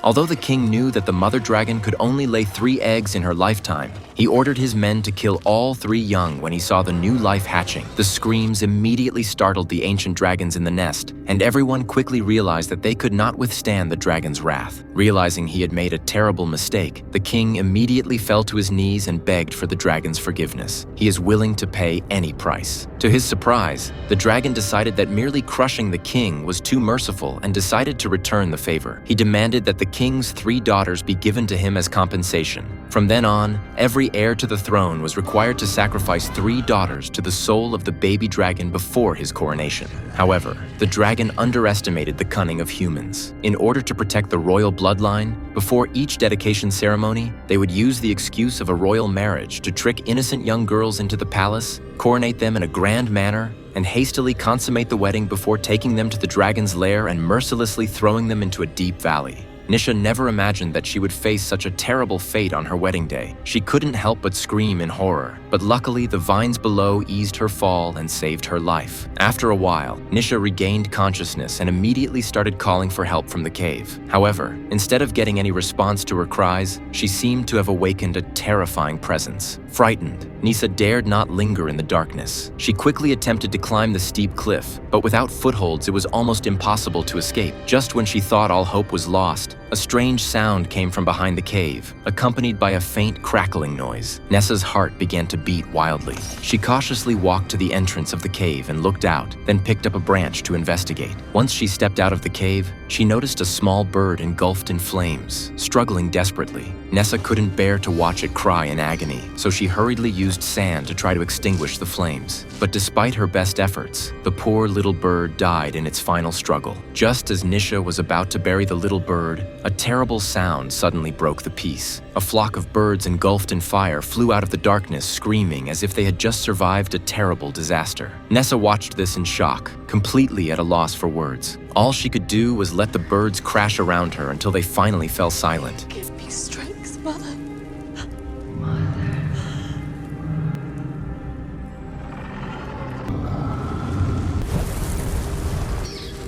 Although the king knew that the mother dragon could only lay 3 eggs in her lifetime, he ordered his men to kill all 3 young when he saw the new life hatching. The screams immediately startled the ancient dragons in the nest, and everyone quickly realized that they could not withstand the dragon's wrath. Realizing he had made a terrible mistake, the king immediately fell to his knees and begged for the dragon's forgiveness. He is willing to pay any price. To his surprise, the dragon decided that merely crushing the king was too merciful and decided to return the favor. He demanded that the king's 3 daughters be given to him as compensation. From then on, every heir to the throne was required to sacrifice 3 daughters to the soul of the baby dragon before his coronation. However, the dragon underestimated the cunning of humans. In order to protect the royal bloodline, before each dedication ceremony, they would use the excuse of a royal marriage to trick innocent young girls into the palace, coronate them in a grand manner, and hastily consummate the wedding before taking them to the dragon's lair and mercilessly throwing them into a deep valley. Nisha never imagined that she would face such a terrible fate on her wedding day. She couldn't help but scream in horror, but luckily the vines below eased her fall and saved her life. After a while, Nisha regained consciousness and immediately started calling for help from the cave. However, instead of getting any response to her cries, she seemed to have awakened a terrifying presence. Frightened, Nisa dared not linger in the darkness. She quickly attempted to climb the steep cliff, but without footholds it was almost impossible to escape. Just when she thought all hope was lost, a strange sound came from behind the cave, accompanied by a faint crackling noise. Nessa's heart began to beat wildly. She cautiously walked to the entrance of the cave and looked out, then picked up a branch to investigate. Once she stepped out of the cave, she noticed a small bird engulfed in flames, struggling desperately. Nessa couldn't bear to watch it cry in agony, so she hurriedly used sand to try to extinguish the flames. But despite her best efforts, the poor little bird died in its final struggle. Just as Nisha was about to bury the little bird, a terrible sound suddenly broke the peace. A flock of birds engulfed in fire flew out of the darkness, screaming as if they had just survived a terrible disaster. Nessa watched this in shock, completely at a loss for words. All she could do was let the birds crash around her until they finally fell silent. Give me strength.